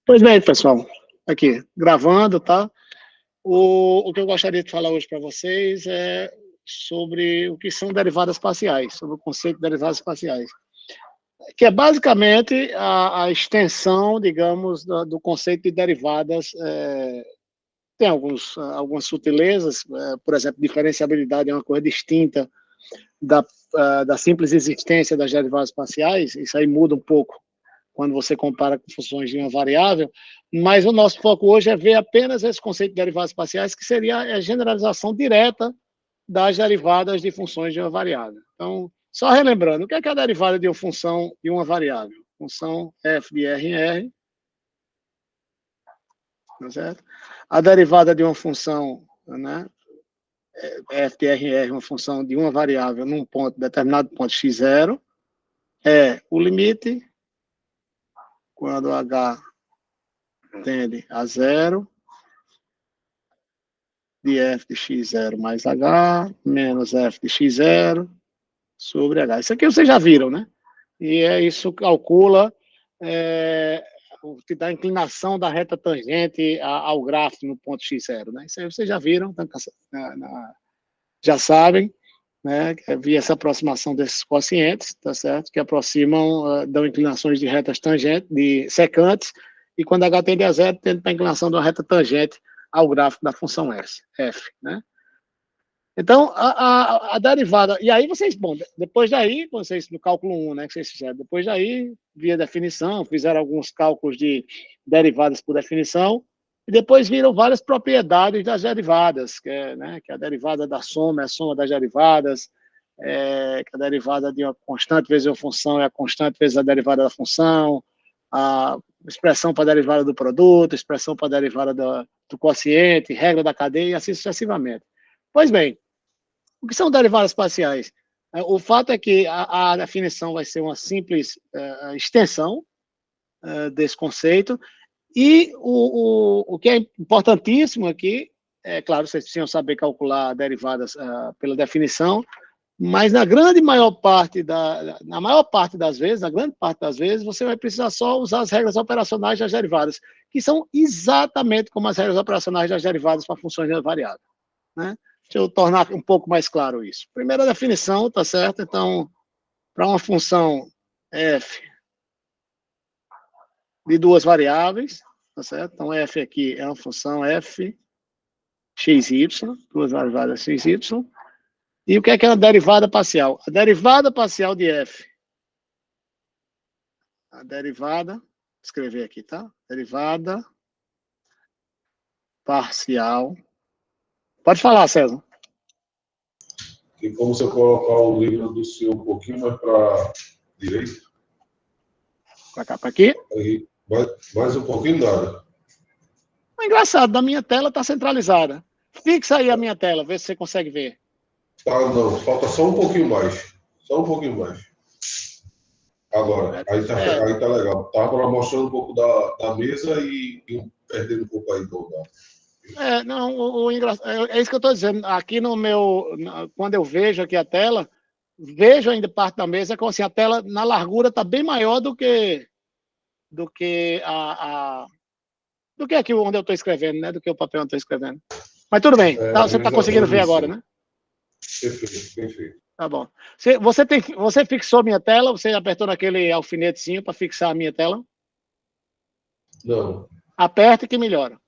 Pois bem, pessoal, aqui, gravando, tá? O que eu gostaria de falar hoje para vocês é sobre o que são derivadas parciais, sobre o conceito de derivadas parciais, que é basicamente a extensão, digamos, do conceito de derivadas. Tem algumas sutilezas, por exemplo, diferenciabilidade é uma coisa distinta da simples existência das derivadas parciais, isso aí muda um pouco quando você compara com funções de uma variável, mas o nosso foco hoje é ver apenas esse conceito de derivadas parciais, que seria a generalização direta das derivadas de funções de uma variável. Então, só relembrando, o que é a derivada de uma função de uma variável? Função f de r em r, tá certo? A derivada de uma função, né, f de r em r, uma função de uma variável num ponto, determinado ponto x0, é o limite quando h tende a zero, de f de x0 mais h, menos f de x0 sobre h. Isso aqui vocês já viram, né? E isso calcula, que dá a inclinação da reta tangente ao gráfico no ponto x0, né? Isso aí vocês já viram, já sabem, né? Via essa aproximação desses quocientes, tá certo? Que aproximam, dão inclinações de retas tangentes, de secantes, e quando h tende a zero, tende para a inclinação de uma reta tangente ao gráfico da função f, né? Então, a derivada, e aí vocês, bom, depois daí, vocês no cálculo 1, né, que vocês fizeram, depois daí, via definição, fizeram alguns cálculos de derivadas por definição, e depois viram várias propriedades das derivadas, né, que a derivada da soma é a soma das derivadas, que a derivada de uma constante vezes uma função é a constante vezes a derivada da função, a expressão para a derivada do produto, expressão para a derivada do quociente, regra da cadeia, e assim sucessivamente. Pois bem, o que são derivadas parciais? O fato é que a definição vai ser uma simples extensão desse conceito, e o que é importantíssimo aqui, é claro, vocês precisam saber calcular derivadas pela definição, mas na maior parte das vezes, na grande parte das vezes, você vai precisar só usar as regras operacionais das derivadas, que são exatamente como as regras operacionais das derivadas para funções de variável, né? Deixa eu tornar um pouco mais claro isso. Primeira definição, tá certo? Então, para uma função f de duas variáveis, tá certo? Então, f aqui é uma função f xy, duas variáveis xy. E o que é a derivada parcial? A derivada parcial de f. A derivada, vou escrever aqui, tá? Derivada parcial. Pode falar, César. E como você colocar o livro do senhor um pouquinho mais para direita? Para cá, para aqui? Aí, mais um pouquinho, nada. É engraçado, na minha tela está centralizada. Fixa aí a minha tela, vê se você consegue ver. Tá, não, falta só um pouquinho mais. Só um pouquinho mais. Agora, aí tá legal. Estava mostrando um pouco da mesa e perdendo um pouco aí do lugar. Não, é isso que eu estou dizendo. Aqui no meu, quando eu vejo aqui a tela, vejo ainda parte da mesa, como assim, a tela na largura está bem maior do que aqui onde eu estou escrevendo, né? Do que o papel onde eu estou escrevendo. Mas tudo bem, você está conseguindo ver agora, né? Perfeito, perfeito. Tá bom. Você fixou minha tela? Você apertou naquele alfinetezinho para fixar a minha tela? Não. Aperta que melhora.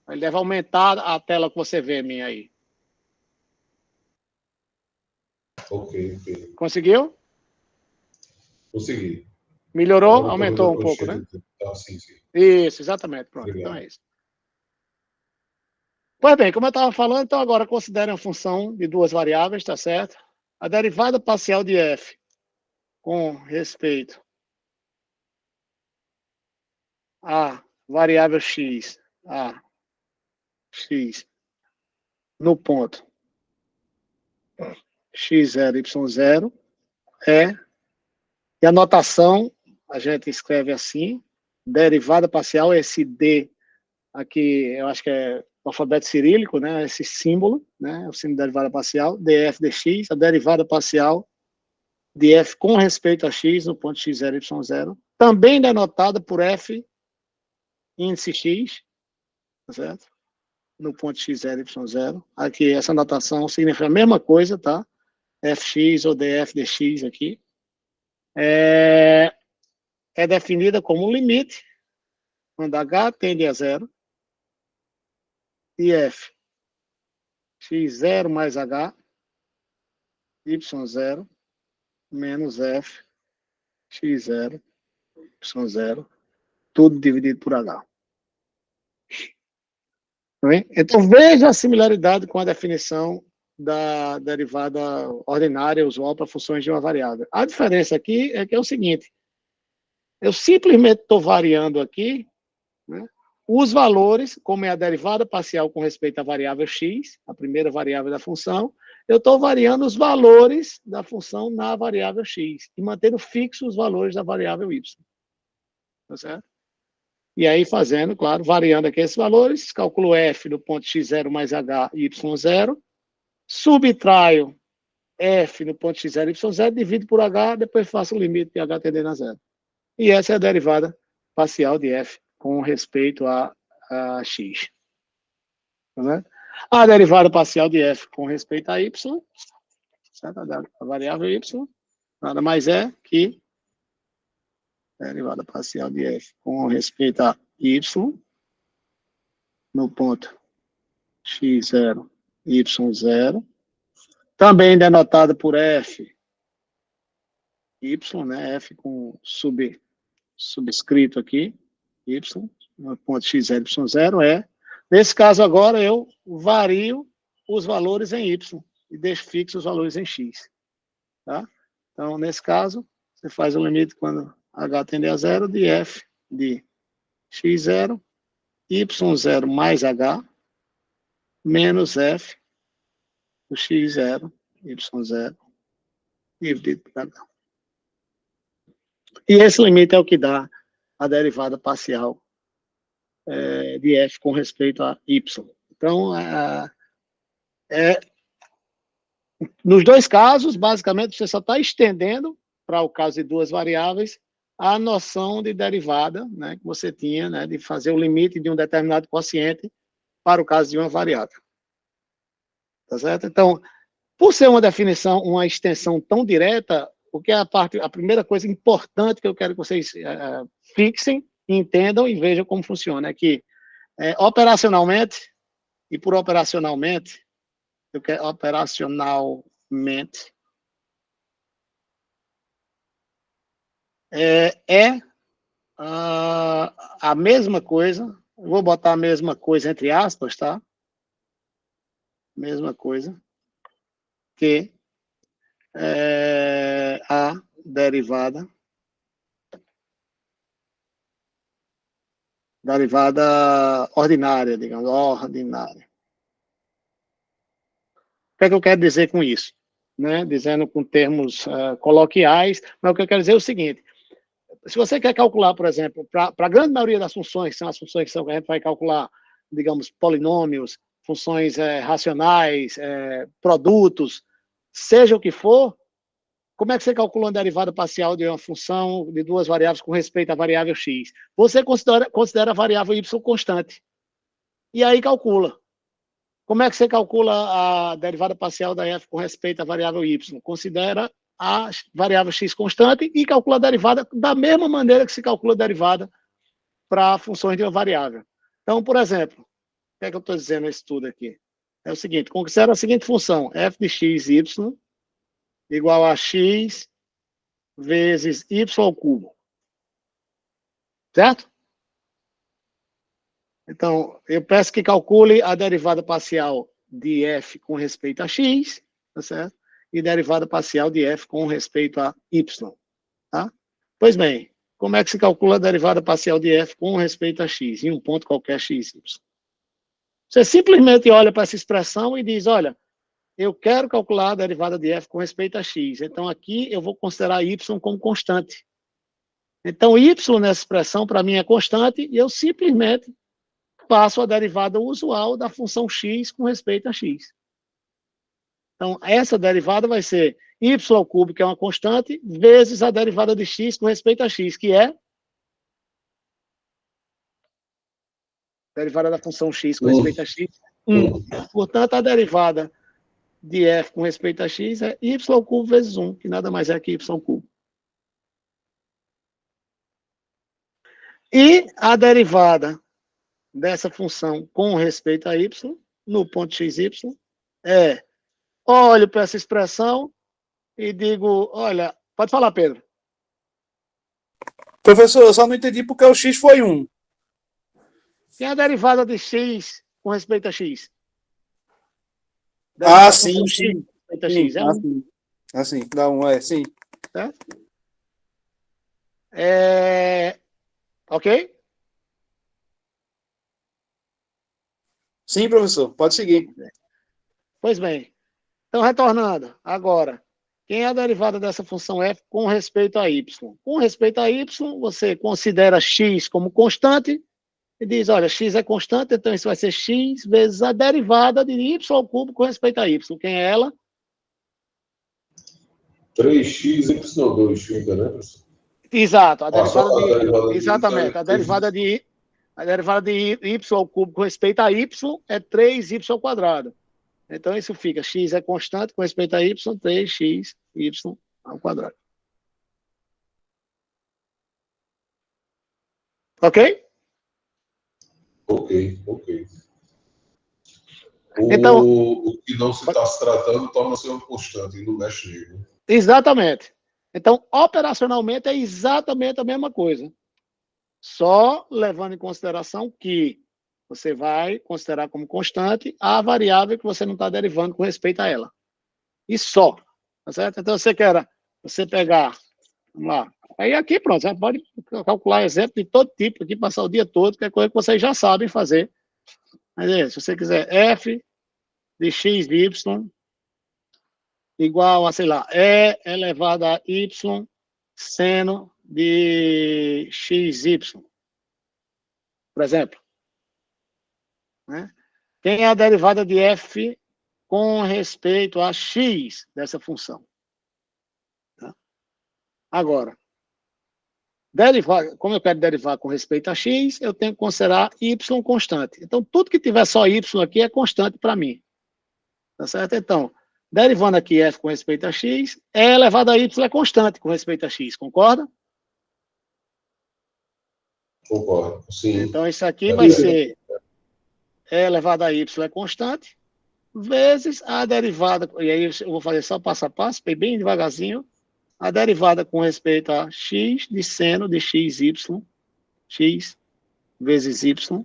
Ele deve aumentar a tela que você vê minha aí. Ok. Conseguiu? Consegui. Melhorou? Aumentou um pouco, né? Sim. Isso, exatamente. Pronto. Obrigado. Então é isso. Pois bem, como eu estava falando, então agora considere uma função de duas variáveis, tá certo? A derivada parcial de f com respeito a variável x, no ponto x0, y0, e a notação, a gente escreve assim, derivada parcial, esse D aqui, eu acho que é o alfabeto cirílico, né? Esse símbolo, né? O símbolo da derivada parcial, df dx, a derivada parcial de f com respeito a x no ponto x0, y0, também denotada por f índice x, tá certo? No ponto x0, y0. Aqui, essa notação significa a mesma coisa, tá? fx ou df dx aqui. É definida como um limite, quando h tende a zero, de f x0 mais h, y0, menos f x0, y0, tudo dividido por h. Então, veja a similaridade com a definição da derivada ordinária usual para funções de uma variável. A diferença aqui é que é o seguinte, eu simplesmente estou variando aqui, né, os valores, como é a derivada parcial com respeito à variável x, a primeira variável da função, eu estou variando os valores da função na variável x e mantendo fixos os valores da variável y. Tá certo? E aí fazendo, claro, variando aqui esses valores, calculo f do ponto x0 mais h, y0, subtraio f no ponto x0, y0, divido por h, depois faço o limite de h tendendo a zero. E essa é a derivada parcial de f com respeito a x. Tá, a derivada parcial de f com respeito a y, certo? A variável y, nada mais é que derivada parcial de f com respeito a y no ponto x0, y0, também denotado por f, y, né? F com subscrito aqui, y, no ponto x0, y0 nesse caso agora eu vario os valores em y e deixo fixos os valores em x. Tá? Então, nesse caso, você faz o limite quando h tende a zero de f de x0, y0 mais h, menos f do x0, y0, dividido por h. E esse limite é o que dá a derivada parcial de f com respeito a y. Então, nos dois casos, basicamente, você só está estendendo, para o caso de duas variáveis, a noção de derivada, né, que você tinha, né, de fazer o limite de um determinado quociente para o caso de uma variável. Tá certo? Então, por ser uma definição, uma extensão tão direta, o que é a primeira coisa importante que eu quero que vocês fixem, entendam e vejam como funciona, é que operacionalmente, e por operacionalmente, eu quero operacionalmente, a mesma coisa, eu vou botar a mesma coisa entre aspas, tá? Mesma coisa que a derivada ordinária, digamos, ordinária. O que é que eu quero dizer com isso? Né? Dizendo com termos coloquiais, mas o que eu quero dizer é o seguinte, se você quer calcular, por exemplo, para a grande maioria das funções, que são as funções que a gente vai calcular, digamos, polinômios, funções racionais, produtos, seja o que for, como é que você calcula uma derivada parcial de uma função de duas variáveis com respeito à variável x? Você considera a variável y constante. E aí calcula. Como é que você calcula a derivada parcial da f com respeito à variável y? Considera a variável x constante e calcula a derivada da mesma maneira que se calcula a derivada para funções de uma variável. Então, por exemplo, o que é que eu estou dizendo nesse estudo aqui? É o seguinte, considera a seguinte função, f de x, y, igual a x vezes y ao cubo. Certo? Então, eu peço que calcule a derivada parcial de f com respeito a x, tá certo? E derivada parcial de f com respeito a y. Tá? Pois bem, como é que se calcula a derivada parcial de f com respeito a x, em um ponto qualquer x, y? Você simplesmente olha para essa expressão e diz, olha, eu quero calcular a derivada de f com respeito a x. Então, aqui eu vou considerar y como constante. Então, y nessa expressão, para mim, é constante, e eu simplesmente passo a derivada usual da função x com respeito a x. Então, essa derivada vai ser y ao cubo, que é uma constante, vezes a derivada de x com respeito a x, que é derivada da função x com respeito a x, 1. Portanto, a derivada de f com respeito a x é y ao cubo vezes 1, que nada mais é que y ao cubo. E a derivada dessa função com respeito a y, no ponto xy, é, olho para essa expressão e digo, olha, pode falar, Pedro. Professor, eu só não entendi porque o x foi 1. Tem a derivada de x com respeito a x. Sim, sim. A x é 1. Assim, dá 1, sim. Certo? Ok? Sim, professor, pode seguir. Pois bem. Então, retornando, agora, quem é a derivada dessa função f com respeito a y? Com respeito a y, você considera x como constante e diz, olha, x é constante, então isso vai ser x vezes a derivada de y ao cubo com respeito a y. Quem é ela? 3x y2 fica, né, professor? Exato, a derivada de exatamente, a derivada de y ao cubo com respeito a y é 3y ao quadrado. Então, isso fica, x é constante com respeito a y, 3x, y ao quadrado. Ok? Ok. Então, o que não se está se tratando torna-se uma constante e não mexe nele. Exatamente. Então, operacionalmente, é exatamente a mesma coisa. Só levando em consideração que você vai considerar como constante a variável que você não está derivando com respeito a ela. E só. Tá certo? Então, você pegar, vamos lá. Aí aqui, pronto, você pode calcular exemplo de todo tipo, aqui, passar o dia todo, que é coisa que vocês já sabem fazer. Mas se você quiser f de x, y, igual a, sei lá, e elevado a y seno de xy, por exemplo. Né? Quem é a derivada de f com respeito a x dessa função? Tá? Agora, como eu quero derivar com respeito a x, eu tenho que considerar y constante. Então, tudo que tiver só y aqui é constante para mim. Tá certo? Então, derivando aqui f com respeito a x, e elevado a y é constante com respeito a x, concorda? Concordo, sim. Então, isso aqui vai ser e elevado a y é constante, vezes a derivada, e aí eu vou fazer só passo a passo, bem devagarzinho, a derivada com respeito a x de seno de xy, x vezes y,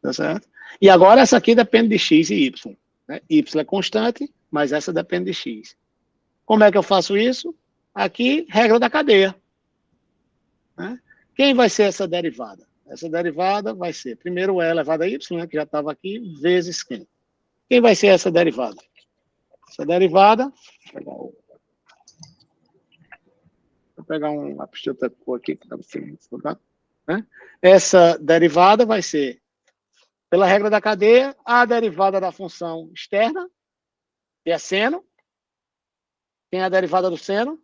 tá certo? E agora essa aqui depende de x e y. Né? Y é constante, mas essa depende de x. Como é que eu faço isso? Aqui, regra da cadeia. Né? Quem vai ser essa derivada? Essa derivada vai ser, primeiro e elevado a y, né, que já estava aqui, vezes quem? Quem vai ser essa derivada? Essa derivada, vou pegar um lápis de outra cor aqui, para você estudar. Né? Essa derivada vai ser, pela regra da cadeia, a derivada da função externa, que é seno. Quem é a derivada do seno?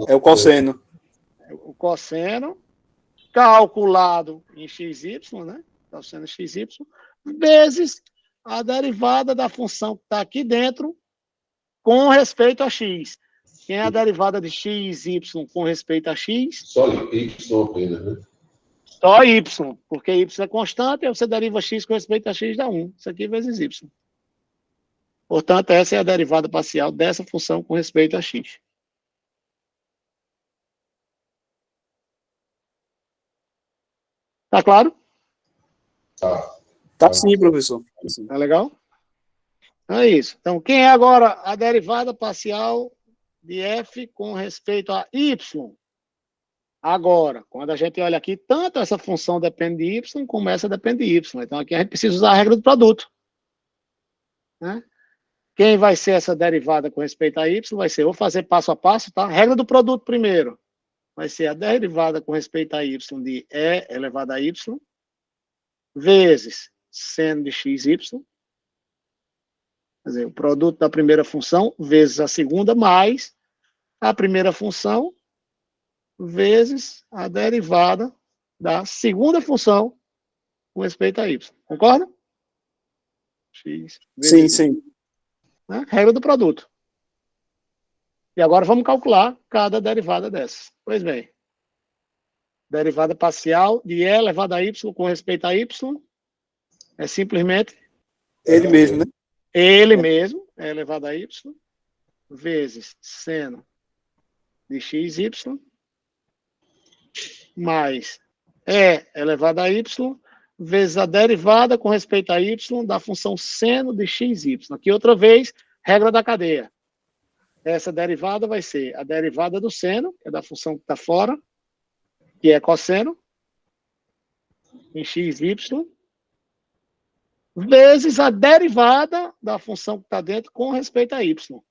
É o cosseno. O cosseno, calculado em xy, né? Cosseno xy, vezes a derivada da função que está aqui dentro com respeito a x. Quem é a derivada de x, y com respeito a x? Só y apenas, né? Só y, porque y é constante, aí você deriva x com respeito a x, dá 1. Isso aqui vezes y. Portanto, essa é a derivada parcial dessa função com respeito a x. Tá claro? Tá sim, professor. Tá legal? Então é isso. Então, quem é agora a derivada parcial de f com respeito a y? Agora, quando a gente olha aqui, tanto essa função depende de y, como essa depende de y. Então, aqui a gente precisa usar a regra do produto. Né? Quem vai ser essa derivada com respeito a y? Vai ser, vou fazer passo a passo, tá? Regra do produto primeiro. Vai ser a derivada com respeito a y de e elevado a y, vezes seno de xy, Quer dizer, o produto da primeira função vezes a segunda, mais a primeira função vezes a derivada da segunda função com respeito a y. Concorda? X Sim, vezes, sim. né? Regra do produto. E agora vamos calcular cada derivada dessas. Pois bem, derivada parcial de e elevado a y com respeito a y é simplesmente Ele mesmo, né? ele mesmo, e elevado a y, vezes seno de xy, mais e elevado a y, vezes a derivada com respeito a y da função seno de xy. Aqui, outra vez, regra da cadeia. Essa derivada vai ser a derivada do seno, que é da função que está fora, que é cosseno, em xy, vezes a derivada da função que está dentro com respeito a y.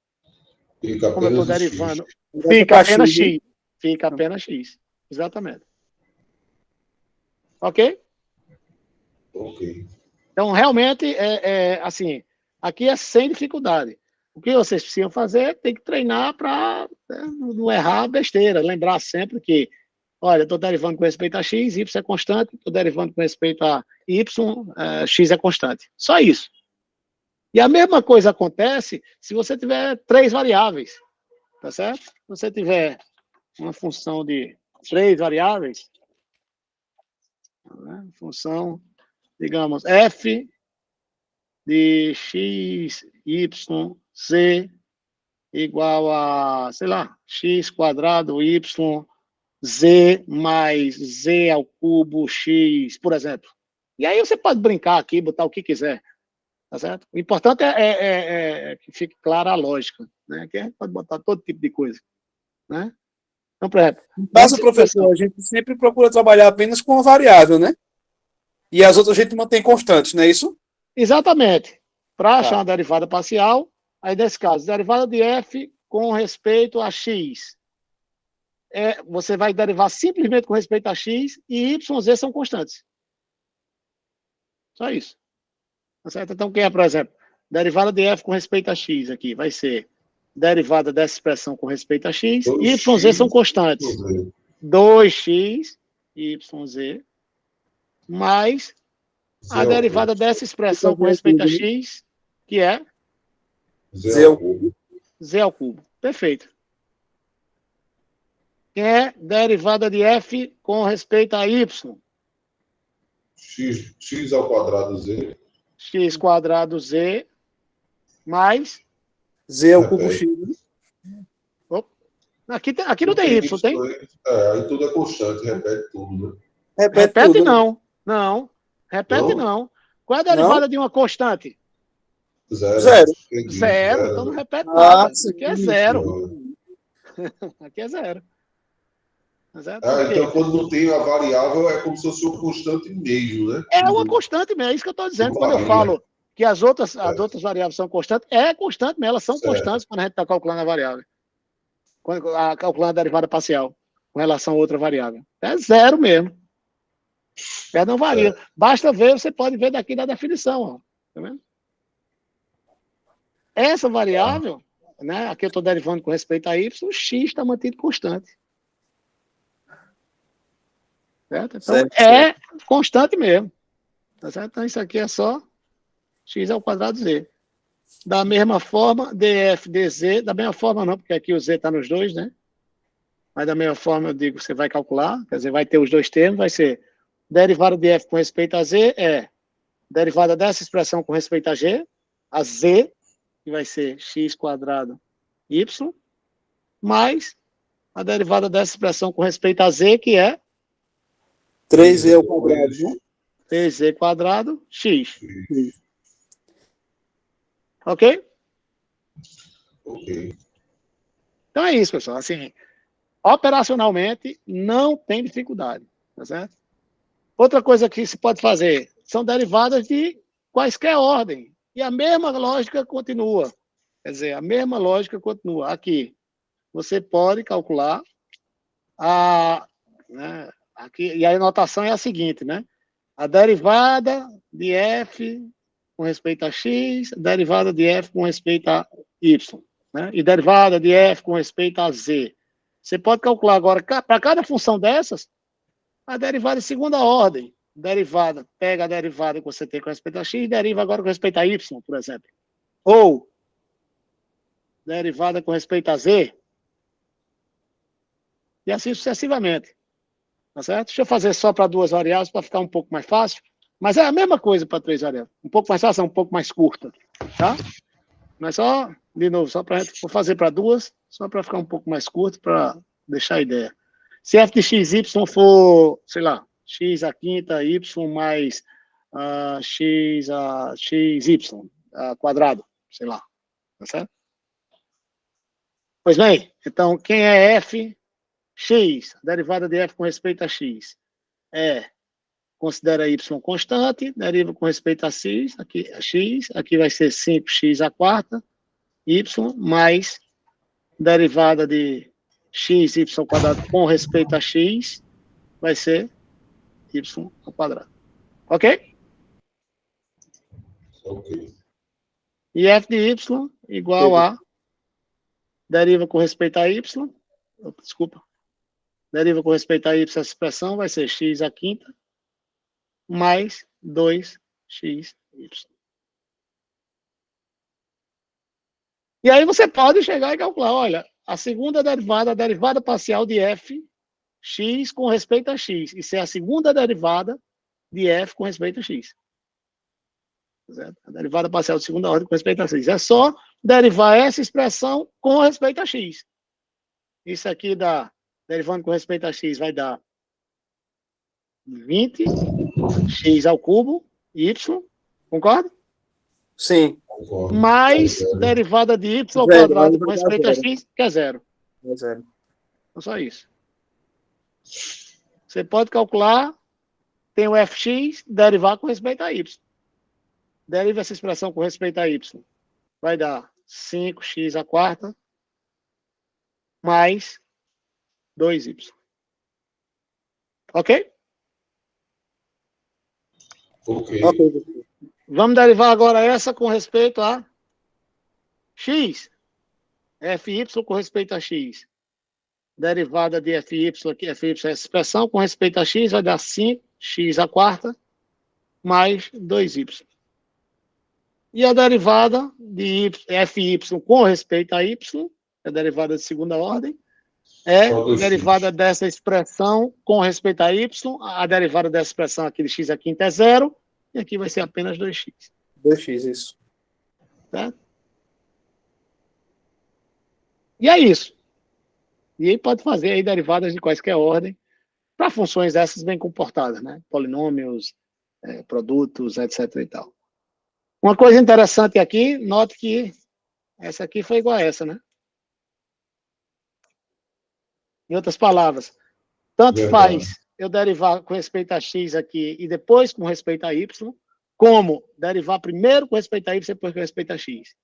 Fica Como eu estou apenas o derivando, X. fica apenas x. Fica apenas x. Exatamente. Ok? Ok. Então, realmente, assim, aqui é sem dificuldade. O que vocês precisam fazer tem que treinar para não errar besteira. Lembrar sempre que, olha, estou derivando com respeito a x, y é constante, estou derivando com respeito a y, x é constante. Só isso. E a mesma coisa acontece se você tiver 3 variáveis, tá certo? Se você tiver uma função de 3 variáveis, né? Função, digamos, f de x, y, z igual a, sei lá, x quadrado, y, z mais z ao cubo, x, por exemplo. E aí você pode brincar aqui, botar o que quiser, tá certo? O importante é que fique clara a lógica, né? Que a gente pode botar todo tipo de coisa, né? Então, por exemplo... No caso, professor, a gente sempre procura trabalhar apenas com uma variável, né? E as outras a gente mantém constantes, não é isso? Exatamente. Para achar Tá. uma derivada parcial, aí nesse caso, derivada de f com respeito a x. Você vai derivar simplesmente com respeito a x e y, z são constantes. Só isso. Tá certo? Então, quem é, por exemplo, derivada de f com respeito a x aqui vai ser derivada dessa expressão com respeito a x, e y, z são constantes. 2x, y, z, mais a derivada dessa expressão com respeito a x, que é Z ao cubo. z ao cubo. Perfeito. Que é derivada de f com respeito a y. X ao quadrado z. X quadrado z mais z ao cubo x. Opa. Aqui não tem y, tem? Aí tudo é constante, repete tudo, né? Repete tudo, não. Não. Repete não. Qual é a derivada de uma constante? Zero. Zero. Então não repete nada. Sim. Aqui é zero. Aqui é zero. Então quando não tem a variável é como se fosse uma constante mesmo, né? É uma constante mesmo, é isso que eu estou dizendo. Quando eu falo que as outras variáveis são constantes, é constante mesmo, elas são constantes quando a gente está calculando a variável. Calculando a derivada parcial com relação a outra variável. É zero mesmo. Não varia. Basta ver, você pode ver daqui da definição. Ó. Tá vendo? Essa variável, né, aqui eu estou derivando com respeito a y, o x está mantido constante. Certo? Então, é constante mesmo. Tá certo? Então, isso aqui é só x ao quadrado z. Da mesma forma, df, dz, da mesma forma não, porque aqui o z está nos dois, né? Mas da mesma forma, eu digo, você vai calcular, quer dizer, vai ter os dois termos, vai ser derivada de f com respeito a z, derivada dessa expressão com respeito a g, a z, que vai ser x quadrado y, mais a derivada dessa expressão com respeito a z, que é 3z ao quadrado, né? 3z quadrado, x. Ok? Ok. Então é isso, pessoal. Assim, operacionalmente, não tem dificuldade. Tá certo? Outra coisa que se pode fazer são derivadas de quaisquer ordem. E a mesma lógica continua. Quer dizer, a mesma lógica continua. Aqui, você pode calcular né, aqui, e a notação é a seguinte, né? A derivada de f com respeito a x, derivada de f com respeito a y, né? E derivada de f com respeito a z. Você pode calcular agora, para cada função dessas, a derivada de segunda ordem. Derivada, pega a derivada que você tem com respeito a x e deriva agora com respeito a y, por exemplo. Ou derivada com respeito a z. E assim sucessivamente. Tá certo? Deixa eu fazer só para 2 variáveis para ficar um pouco mais fácil. Mas é a mesma coisa para 3 variáveis. Um pouco mais fácil, um pouco mais curta. Tá? Mas só, de novo, só para vou fazer para 2, só para ficar um pouco mais curto, para deixar a ideia. Se f de x, y for, sei lá, x à quinta, y mais x y quadrado, sei lá. Tá certo? Pois bem, então, quem é f? X, a derivada de f com respeito a x considera y constante, deriva com respeito a x, aqui vai ser 5x à quarta, y, mais derivada de x, y ao quadrado com respeito a x, vai ser y ao quadrado. Ok? Ok. E f de y igual a deriva com respeito a y, desculpa, deriva com respeito a y, essa expressão vai ser x à quinta, mais 2xy. E aí você pode chegar e calcular, olha, a segunda derivada, a derivada parcial de f, x com respeito a x. Isso é a segunda derivada de f com respeito a x. Certo? A derivada parcial de segunda ordem com respeito a x. É só derivar essa expressão com respeito a x. Isso aqui dá, derivando com respeito a x, vai dar 20x ao cubo, y, concorda? Sim. Concordo. Mais derivada de y ao quadrado com respeito a x, que é zero. É zero. Então, só isso. Você pode calcular, tem o fx, derivar com respeito a y. Deriva essa expressão com respeito a y. Vai dar 5x à quarta mais 2y. Ok? Ok. Vamos derivar agora essa com respeito a x. Fy com respeito a x. Derivada de fy aqui, fy é essa expressão, com respeito a x, vai dar 5x à quarta mais 2y. E a derivada de fy com respeito a y, a derivada de segunda ordem, é derivada dessa expressão com respeito a y, a derivada dessa expressão aqui de x à quinta é zero, e aqui vai ser apenas 2x. 2x, isso. Certo? E é isso. E aí pode fazer aí derivadas de quaisquer ordem para funções essas bem comportadas, né? Polinômios, produtos, etc. e tal. Uma coisa interessante aqui, note que essa aqui foi igual a essa, né? Em outras palavras, tanto faz eu derivar com respeito a x aqui e depois com respeito a y, como derivar primeiro com respeito a y e depois com respeito a x.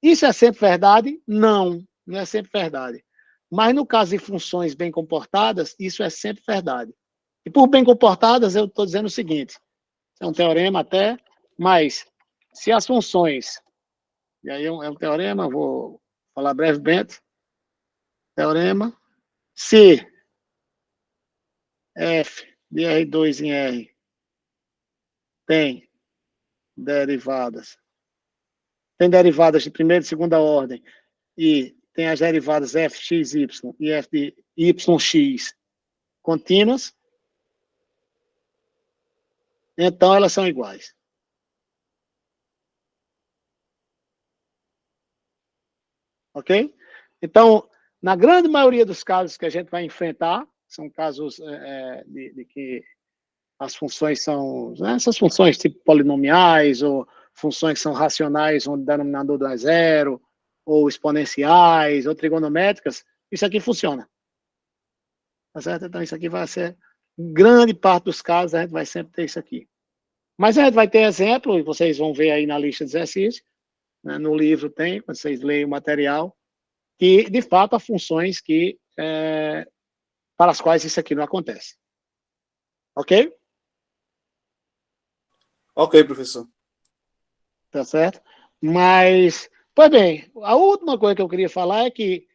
Isso é sempre verdade? Não, não é sempre verdade. Mas no caso de funções bem comportadas, isso é sempre verdade. E por bem comportadas, eu estou dizendo o seguinte, é um teorema até, mas se as funções, e aí é um teorema, vou falar brevemente, teorema, se f de R2 em R tem derivadas de primeira e segunda ordem, e tem as derivadas fxy e f de yx contínuas, então elas são iguais. Ok? Então, na grande maioria dos casos que a gente vai enfrentar, são casos de que as funções são, né, essas funções tipo polinomiais, ou funções que são racionais, onde o denominador não é zero, ou exponenciais, ou trigonométricas, isso aqui funciona. Tá certo? Então, isso aqui vai ser, em grande parte dos casos, a gente vai sempre ter isso aqui. Mas a gente vai ter exemplo, e vocês vão ver aí na lista de exercícios, né, no livro tem, quando vocês leem o material, que, de fato, há funções que, para as quais isso aqui não acontece. Ok? Ok, professor. Tá certo? Mas, pois bem, a última coisa que eu queria falar é que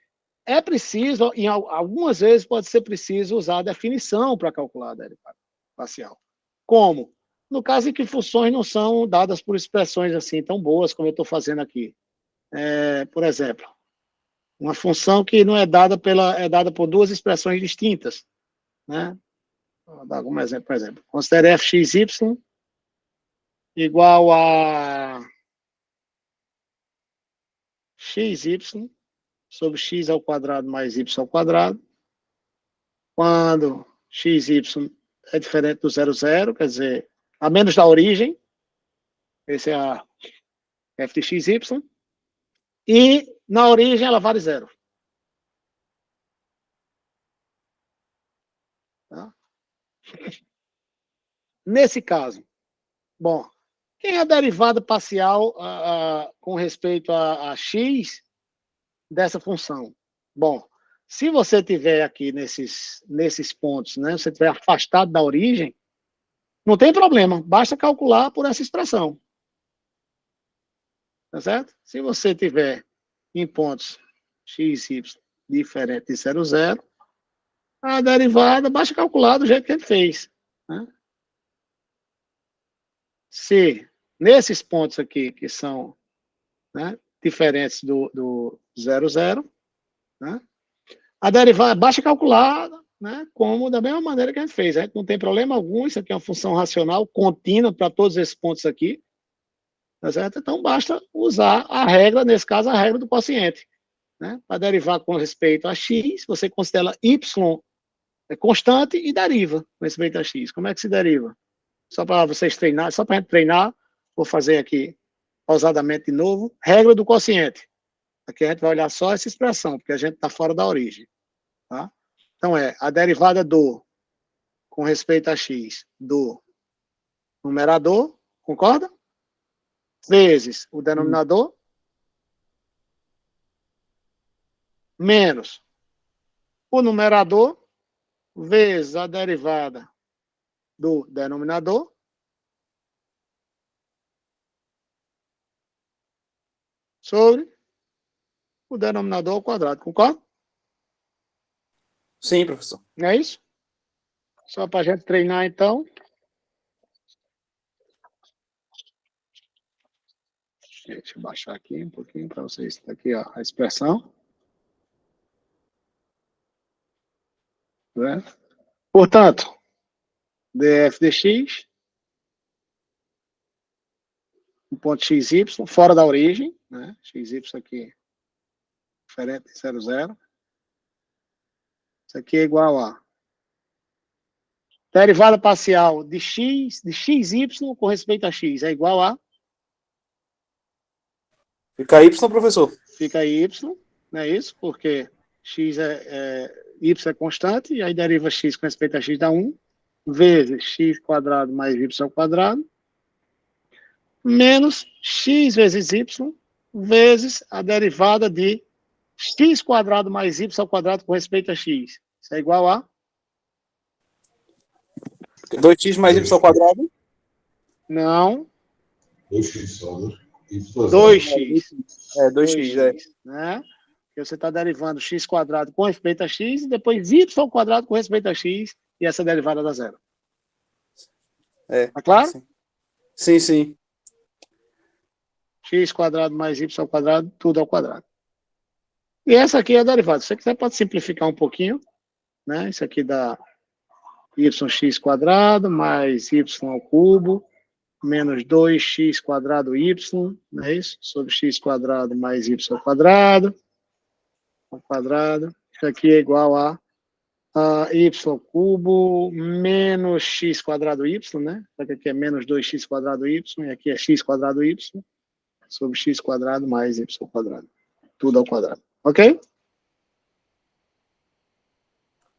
é preciso, em algumas vezes pode ser preciso usar a definição para calcular a derivada parcial. Como? No caso em que funções não são dadas por expressões assim tão boas como eu estou fazendo aqui. Por exemplo, uma função que não é dada é dada por duas expressões distintas, né? Vou dar algum exemplo, por exemplo. Considere fxy igual a xy sobre x ao quadrado mais y ao quadrado, quando xy é diferente do 0,0, quer dizer, a menos da origem, esse é a f de xy, e na origem ela vale zero. Tá? Nesse caso, bom, quem é a derivada parcial com respeito a x dessa função? Bom, se você tiver aqui nesses pontos, né, você estiver afastado da origem, não tem problema, basta calcular por essa expressão. Tá certo? Se você tiver em pontos x, y diferente de 0, 0, a derivada basta calcular do jeito que ele fez. Né? Se nesses pontos aqui, que são, né, diferentes do 0, 0, né, a derivada basta calcular, né, como da mesma maneira que a gente fez. Né? Não tem problema algum, isso aqui é uma função racional contínua para todos esses pontos aqui. Tá certo? Então, basta usar a regra, nesse caso, a regra do quociente. Né? Para derivar com respeito a x, você considera y constante e deriva com respeito a x. Como é que se deriva? Só para vocês treinar, só para a gente treinar, vou fazer aqui pausadamente de novo. Regra do quociente. Aqui a gente vai olhar só essa expressão, porque a gente está fora da origem. Tá? Então, a derivada com respeito a x, do numerador, concorda? Vezes o denominador, menos o numerador, vezes a derivada do denominador, sobre o denominador ao quadrado, concorda? Sim, professor. Não é isso? Só para a gente treinar, então. Deixa eu baixar aqui um pouquinho para vocês. Aqui ó, a expressão. Né? Portanto, df de x, um ponto xy, fora da origem, né? xy aqui, diferente de 0, 0. Isso aqui é igual a derivada parcial de xy com respeito a x é igual a... Fica y, professor. Fica y, não é isso? Porque x y é constante, e aí deriva x com respeito a x dá 1, vezes x quadrado mais y ao quadrado, menos x vezes y, vezes a derivada de x quadrado mais y ao quadrado com respeito a x. Isso é igual a... 2x mais y ao quadrado? Não. 2x só, né? 2x. 2x, né? Porque você está derivando x quadrado com respeito a x e depois y ao quadrado com respeito a x e essa derivada dá zero. Tá claro? Sim, sim. X quadrado mais y ao quadrado, tudo ao quadrado. E essa aqui é a derivada. Se você quiser, pode simplificar um pouquinho. Né? Isso aqui dá yx quadrado mais y ao cubo menos 2x quadrado y, não é isso? Sobre x quadrado mais y ao quadrado. Isso aqui é igual a y cubo menos x quadrado y, né? Aqui é menos 2x quadrado y, e aqui é x quadrado y, sobre x quadrado mais y ao quadrado. Tudo ao quadrado. Ok?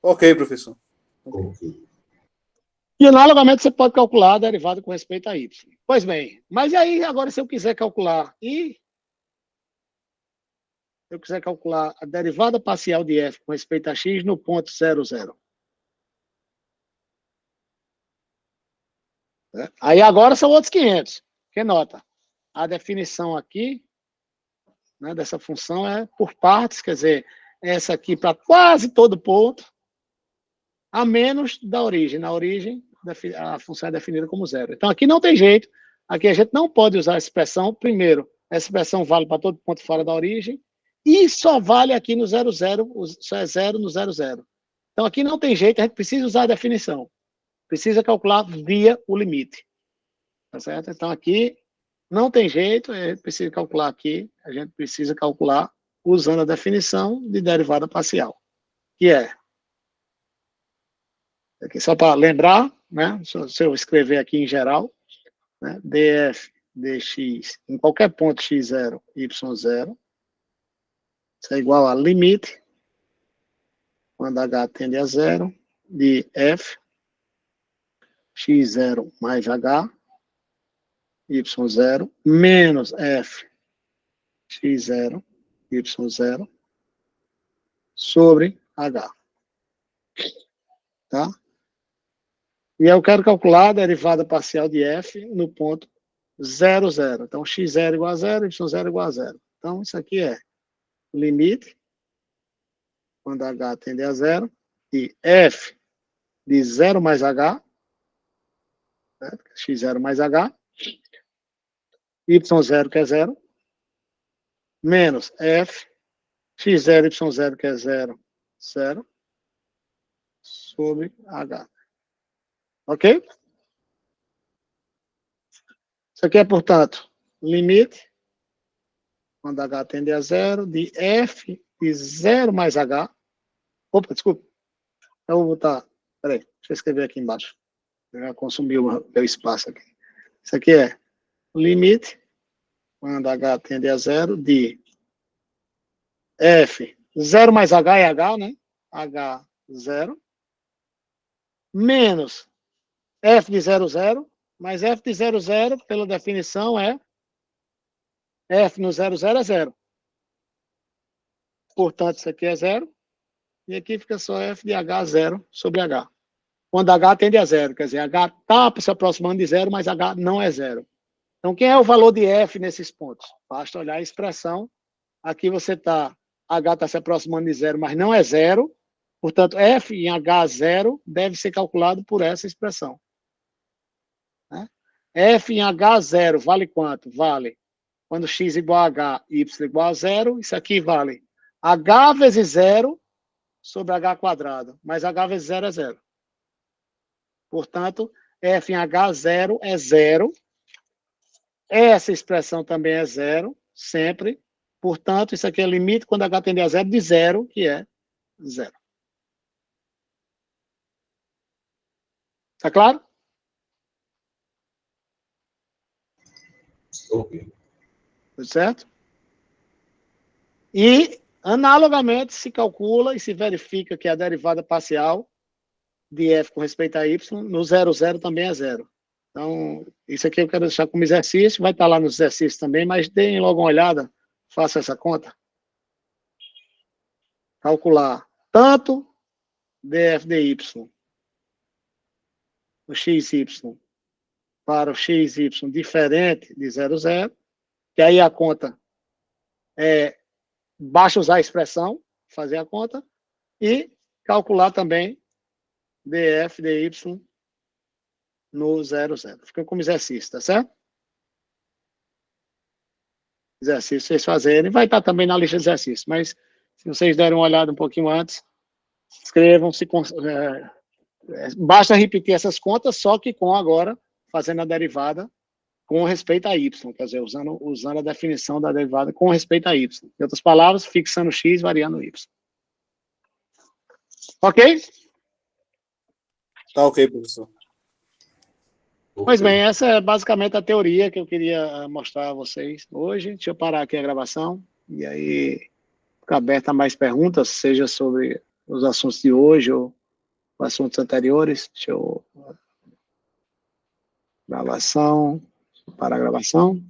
Ok, professor. Ok. E análogamente você pode calcular a derivada com respeito a y. Pois bem, mas e aí agora se eu quiser calcular a derivada parcial de f com respeito a x no ponto 0, 0. Aí agora são outros 500. Que nota? a definição aqui, né, dessa função é por partes, quer dizer, essa aqui para quase todo ponto, a menos da origem. Na origem, a função é definida como zero. Então, aqui não tem jeito, aqui a gente não pode usar a expressão, primeiro, essa expressão vale para todo ponto fora da origem, e só vale aqui no 0, 0, só é zero no 0, 0. Então, aqui não tem jeito, a gente precisa usar a definição. Precisa calcular via o limite. Tá certo? Então, aqui não tem jeito, a gente precisa calcular aqui, a gente precisa calcular usando a definição de derivada parcial, que é, aqui só para lembrar, né, se eu escrever aqui em geral, né, df dx em qualquer ponto x0, y0, isso é igual a limite, quando h tende a zero, de f, x0 mais h, y0, menos f, x0, y0, sobre h. Tá? E eu quero calcular a derivada parcial de f no ponto 0, 0. Então, x0 igual a 0, y0 igual a 0. Então, isso aqui é limite, quando h tende a 0, de f de 0 mais h, né, x0 mais h, y0 que é 0, menos f, x0, y0 que é 0, 0, sobre h. Ok? Isso aqui é, portanto, limite, quando h tende a 0, de f de 0 mais h. Opa, desculpa. Eu vou botar. Peraí, deixa eu escrever aqui embaixo. Eu já consumi o meu espaço aqui. Isso aqui é limite, quando h tende a 0, de f, 0 mais h é h, né? h, 0, menos f de 0, 0, mas f de 0, 0, pela definição, é f no 0, 0 é 0. Portanto, isso aqui é 0. E aqui fica só f de h, 0 sobre h. Quando h tende a 0, quer dizer, h está se aproximando de 0, mas h não é 0. Então, quem é o valor de f nesses pontos? Basta olhar a expressão. Aqui você está, h está se aproximando de 0, mas não é 0. Portanto, f em h0 deve ser calculado por essa expressão. Né? F em h0 vale quanto? Vale quando x igual a h, y igual a 0. Isso aqui vale h vezes 0 sobre h quadrado. Mas h vezes 0 é 0. Portanto, f em h0 é 0. Essa expressão também é 0, sempre. Portanto, isso aqui é limite quando h tende a 0 de 0, que é 0. Tá claro? Ok. Certo? E, analogamente, se calcula e se verifica que a derivada parcial de f com respeito a y, no 0, 0 também é 0. Então, isso aqui eu quero deixar como exercício, vai estar lá nos exercícios também, mas deem logo uma olhada, faça essa conta. Calcular tanto df dy o xy para o xy diferente de 0, 0, que aí a conta basta usar a expressão, fazer a conta, e calcular também df dy no 0, 0. Fica como exercício, tá certo? Exercício vocês fazerem, vai estar também na lista de exercícios, mas se vocês derem uma olhada um pouquinho antes, escrevam-se, basta repetir essas contas, só que com agora, fazendo a derivada com respeito a y, quer dizer, usando a definição da derivada com respeito a y. Em outras palavras, fixando x, variando y. Ok? Tá ok, professor. Pois bem, essa é basicamente a teoria que eu queria mostrar a vocês hoje. Deixa eu parar aqui a gravação, e aí fica aberta a mais perguntas, seja sobre os assuntos de hoje ou assuntos anteriores. Deixa eu... Gravação, para a gravação.